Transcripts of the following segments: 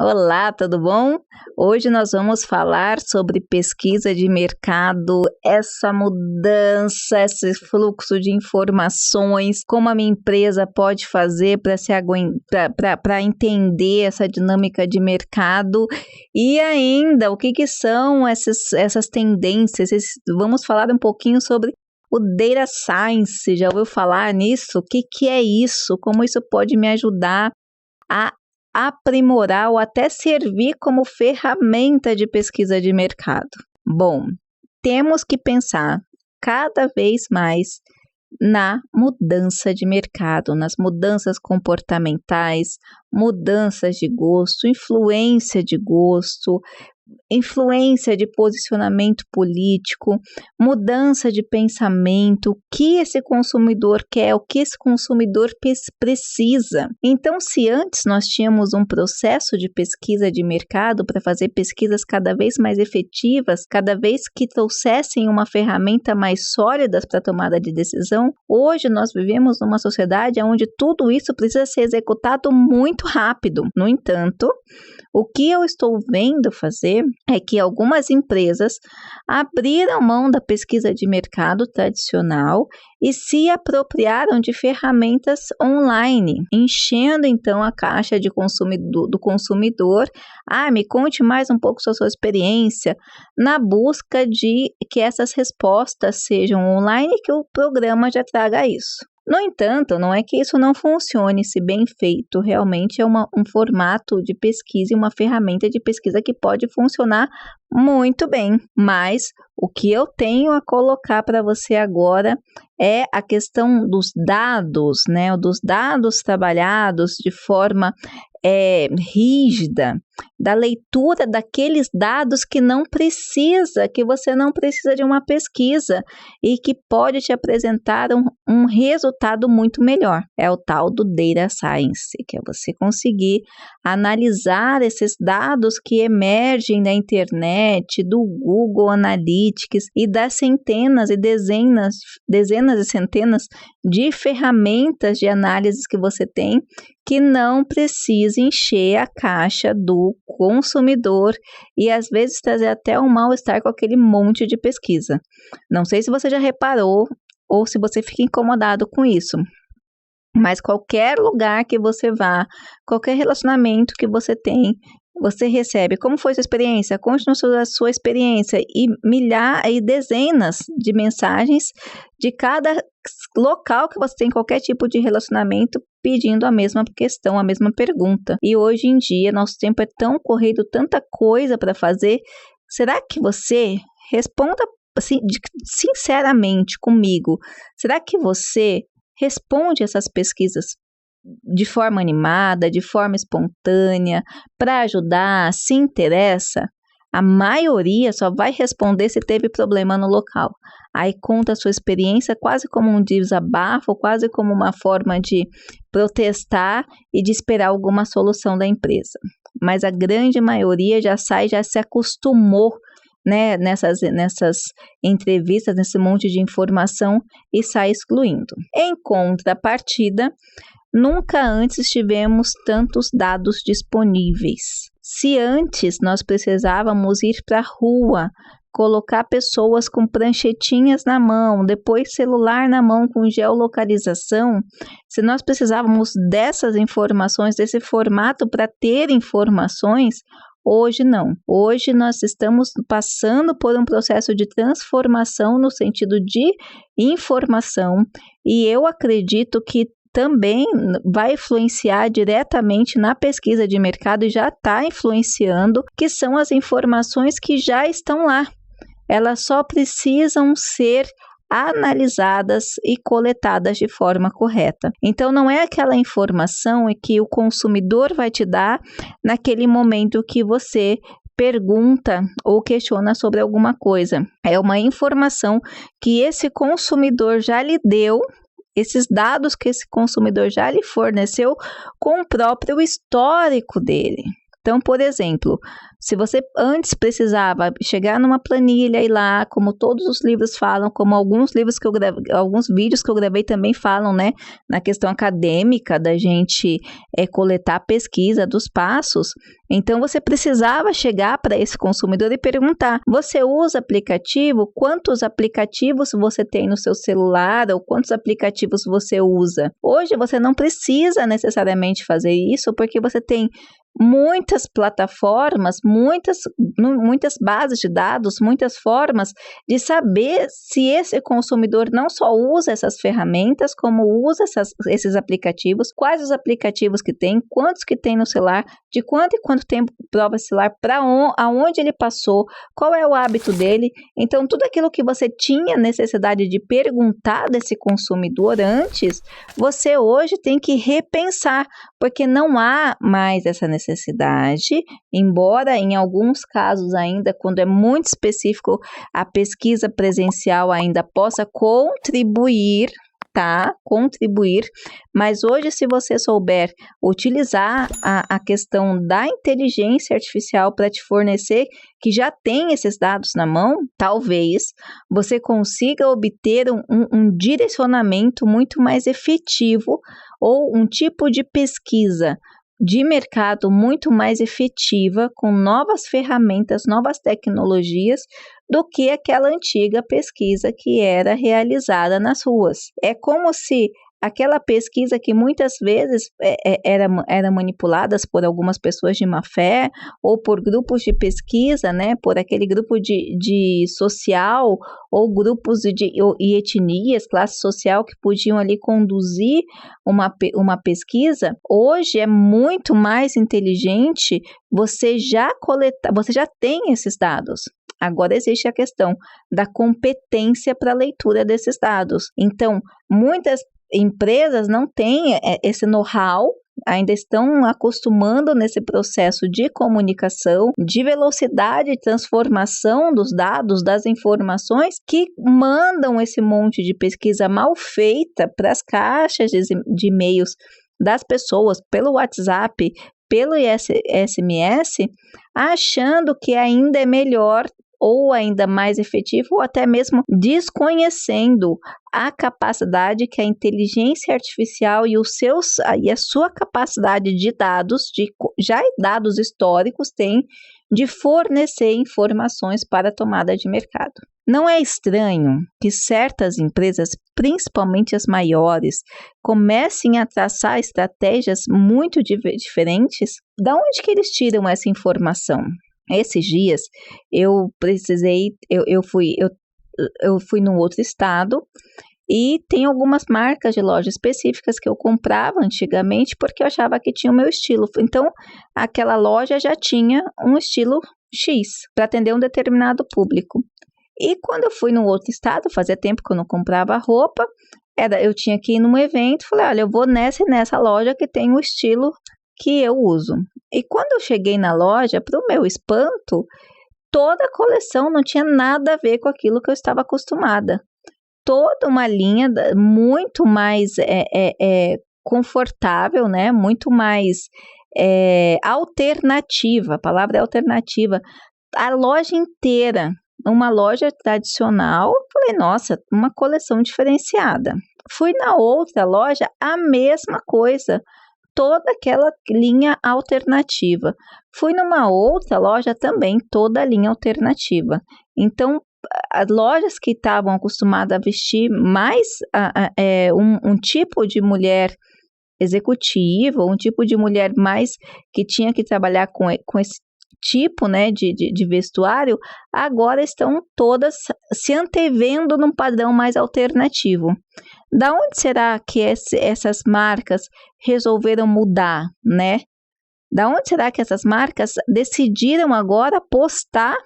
Olá, tudo bom? Hoje nós vamos falar sobre pesquisa de mercado, essa mudança, esse fluxo de informações, como a minha empresa pode fazer para entender essa dinâmica de mercado e ainda o que são essas tendências. Vamos falar um pouquinho sobre o Data Science. Já ouviu falar nisso? O que é isso? Como isso pode me ajudar a aprimorar ou até servir como ferramenta de pesquisa de mercado? Bom, temos que pensar cada vez mais na mudança de mercado, nas mudanças comportamentais, mudanças de gosto, influência de posicionamento político, mudança de pensamento, o que esse consumidor quer, o que esse consumidor precisa. Então, se antes nós tínhamos um processo de pesquisa de mercado para fazer pesquisas cada vez mais efetivas, cada vez que trouxessem uma ferramenta mais sólida para a tomada de decisão, hoje nós vivemos numa sociedade onde tudo isso precisa ser executado muito rápido. No entanto, o que eu estou vendo fazer é que algumas empresas abriram mão da pesquisa de mercado tradicional e se apropriaram de ferramentas online, enchendo então a caixa do consumidor. Me conte mais um pouco sobre a sua experiência, na busca de que essas respostas sejam online e que o programa já traga isso. No entanto, não é que isso não funcione, se bem feito, realmente é um formato de pesquisa e uma ferramenta de pesquisa que pode funcionar muito bem, mas o que eu tenho a colocar para você agora é a questão dos dados, né? Dos dados trabalhados de forma rígida, da leitura daqueles dados que você não precisa de uma pesquisa e que pode te apresentar um resultado muito melhor. É o tal do Data Science, que é você conseguir analisar esses dados que emergem da internet, do Google Analytics e das centenas e dezenas e centenas de ferramentas de análise que você tem, que não precisa encher a caixa do consumidor e às vezes trazer até um mal-estar com aquele monte de pesquisa. Não sei se você já reparou ou se você fica incomodado com isso, mas qualquer lugar que você vá, qualquer relacionamento que você tem, você recebe: como foi sua experiência? Conte-nos a sua experiência, e dezenas de mensagens de cada local que você tem qualquer tipo de relacionamento pedindo a mesma questão, a mesma pergunta. E hoje em dia, nosso tempo é tão corrido, tanta coisa para fazer. Será que você responda assim, sinceramente comigo? Será que você responde essas pesquisas de forma animada, de forma espontânea, para ajudar, se interessa? A maioria só vai responder se teve problema no local. Aí conta a sua experiência quase como um desabafo, quase como uma forma de protestar e de esperar alguma solução da empresa. Mas a grande maioria já se acostumou, né, nessas entrevistas, nesse monte de informação, e sai excluindo. Em contrapartida, nunca antes tivemos tantos dados disponíveis. Se antes nós precisávamos ir para a rua, colocar pessoas com pranchetinhas na mão, depois celular na mão com geolocalização, se nós precisávamos dessas informações, desse formato para ter informações, hoje não. Hoje nós estamos passando por um processo de transformação no sentido de informação, e eu acredito que também vai influenciar diretamente na pesquisa de mercado, e já está influenciando, que são as informações que já estão lá. Elas só precisam ser analisadas e coletadas de forma correta. Então, não é aquela informação que o consumidor vai te dar naquele momento que você pergunta ou questiona sobre alguma coisa. É uma informação que esse consumidor já lhe deu, esses dados que esse consumidor já lhe forneceu com o próprio histórico dele. Então, por exemplo, Se você antes precisava chegar numa planilha e lá, como todos os livros falam, como alguns vídeos que eu gravei também falam, né, na questão acadêmica da gente coletar a pesquisa dos passos, então você precisava chegar para esse consumidor e perguntar: você usa aplicativo? Quantos aplicativos você tem no seu celular ou quantos aplicativos você usa? Hoje você não precisa necessariamente fazer isso porque você tem muitas plataformas, muitas bases de dados, muitas formas de saber se esse consumidor não só usa essas ferramentas, como usa esses aplicativos, quais os aplicativos que tem, quantos que tem no celular, de quanto em quanto tempo prova esse celular, aonde ele passou, qual é o hábito dele. Então, tudo aquilo que você tinha necessidade de perguntar desse consumidor antes, você hoje tem que repensar, porque não há mais essa necessidade, embora em alguns casos ainda, quando é muito específico, a pesquisa presencial ainda possa contribuir, mas hoje, se você souber utilizar a questão da inteligência artificial para te fornecer, que já tem esses dados na mão, talvez você consiga obter um direcionamento muito mais efetivo ou um tipo de pesquisa de mercado muito mais efetiva, com novas ferramentas, novas tecnologias, do que aquela antiga pesquisa que era realizada nas ruas. É como se aquela pesquisa que muitas vezes era manipulada por algumas pessoas de má fé ou por grupos de pesquisa, né, por aquele grupo de social ou grupos e etnias, classe social que podiam ali conduzir uma pesquisa. Hoje é muito mais inteligente você já tem esses dados. Agora existe a questão da competência para a leitura desses dados. Então, muitas empresas não têm esse know-how, ainda estão acostumando nesse processo de comunicação, de velocidade de transformação dos dados, das informações, que mandam esse monte de pesquisa mal feita para as caixas de e-mails das pessoas, pelo WhatsApp, pelo SMS, achando que ainda é melhor ou ainda mais efetivo, ou até mesmo desconhecendo a capacidade que a inteligência artificial e a sua capacidade de dados, já dados históricos, tem de fornecer informações para a tomada de mercado. Não é estranho que certas empresas, principalmente as maiores, comecem a traçar estratégias muito diferentes. Da onde que eles tiram essa informação? Esses dias eu fui num outro estado e tem algumas marcas de lojas específicas que eu comprava antigamente porque eu achava que tinha o meu estilo. Então, aquela loja já tinha um estilo X para atender um determinado público. E quando eu fui num outro estado, fazia tempo que eu não comprava roupa, eu tinha que ir num evento, falei, olha, eu vou nessa loja que tem o estilo que eu uso. E quando eu cheguei na loja, para o meu espanto, toda a coleção não tinha nada a ver com aquilo que eu estava acostumada. Toda uma linha muito mais confortável, né? Muito mais alternativa. A palavra é alternativa. A loja inteira, uma loja tradicional, falei, nossa, uma coleção diferenciada. Fui na outra loja, a mesma coisa. Toda aquela linha alternativa. Fui numa outra loja também, toda a linha alternativa. Então, as lojas que estavam acostumadas a vestir mais um tipo de mulher executiva, um tipo de mulher mais que tinha que trabalhar com esse tipo, né, de vestuário, agora estão todas se antevendo num padrão mais alternativo. Da onde será que essas marcas resolveram mudar, né? Da onde será que essas marcas decidiram agora apostar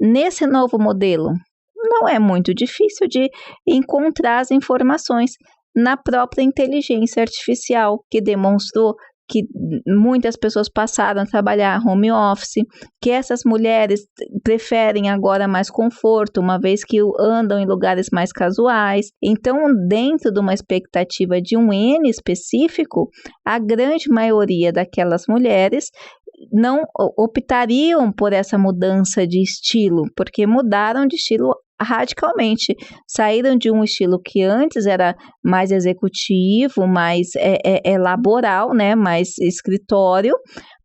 nesse novo modelo? Não é muito difícil de encontrar as informações na própria inteligência artificial, que demonstrou que muitas pessoas passaram a trabalhar home office, que essas mulheres preferem agora mais conforto, uma vez que andam em lugares mais casuais. Então, dentro de uma expectativa de um N específico, a grande maioria daquelas mulheres não optariam por essa mudança de estilo, porque mudaram de estilo radicalmente. Saíram de um estilo que antes era mais executivo, mais laboral, né, mais escritório,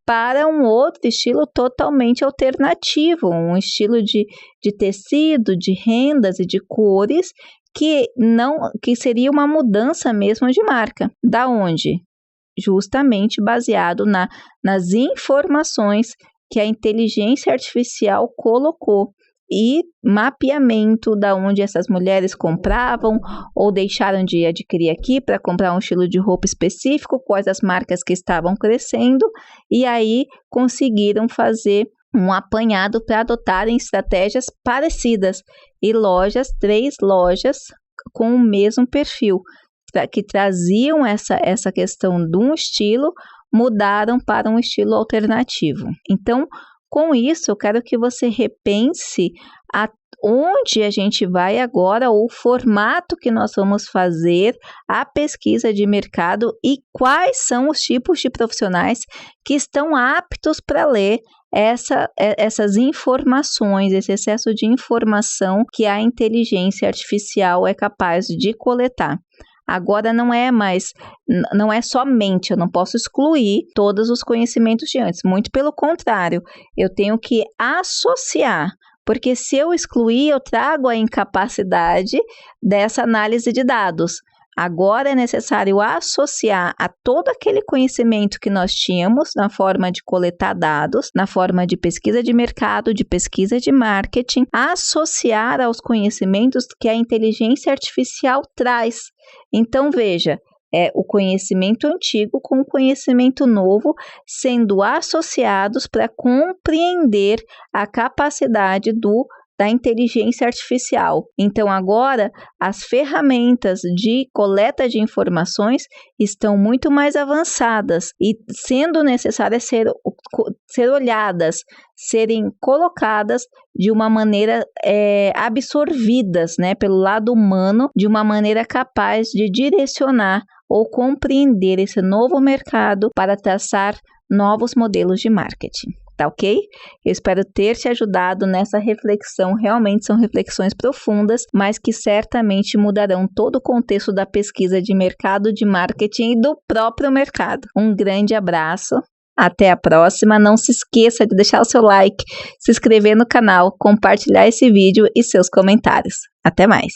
para um outro estilo totalmente alternativo, um estilo de tecido, de rendas e de cores, que seria uma mudança mesmo de marca. Da onde? Justamente baseado nas informações que a inteligência artificial colocou e mapeamento da onde essas mulheres compravam ou deixaram de adquirir aqui para comprar um estilo de roupa específico, quais as marcas que estavam crescendo, e aí conseguiram fazer um apanhado para adotarem estratégias parecidas e 3 lojas com o mesmo perfil, que traziam essa questão de um estilo, mudaram para um estilo alternativo. Então, com isso, eu quero que você repense onde a gente vai agora, o formato que nós vamos fazer, a pesquisa de mercado e quais são os tipos de profissionais que estão aptos para ler essas informações, esse excesso de informação que a inteligência artificial é capaz de coletar. Agora não é somente, eu não posso excluir todos os conhecimentos de antes, muito pelo contrário, eu tenho que associar, porque se eu excluir, eu trago a incapacidade dessa análise de dados. Agora é necessário associar a todo aquele conhecimento que nós tínhamos na forma de coletar dados, na forma de pesquisa de mercado, de pesquisa de marketing, associar aos conhecimentos que a inteligência artificial traz. Então, veja, o conhecimento antigo com o conhecimento novo sendo associados para compreender a capacidade da inteligência artificial. Então, agora, as ferramentas de coleta de informações estão muito mais avançadas e sendo necessárias ser olhadas, serem colocadas de uma maneira absorvidas, né, pelo lado humano, de uma maneira capaz de direcionar ou compreender esse novo mercado para traçar novos modelos de marketing. Tá ok? Eu espero ter te ajudado nessa reflexão. Realmente são reflexões profundas, mas que certamente mudarão todo o contexto da pesquisa de mercado, de marketing e do próprio mercado. Um grande abraço. Até a próxima. Não se esqueça de deixar o seu like, se inscrever no canal, compartilhar esse vídeo e seus comentários. Até mais!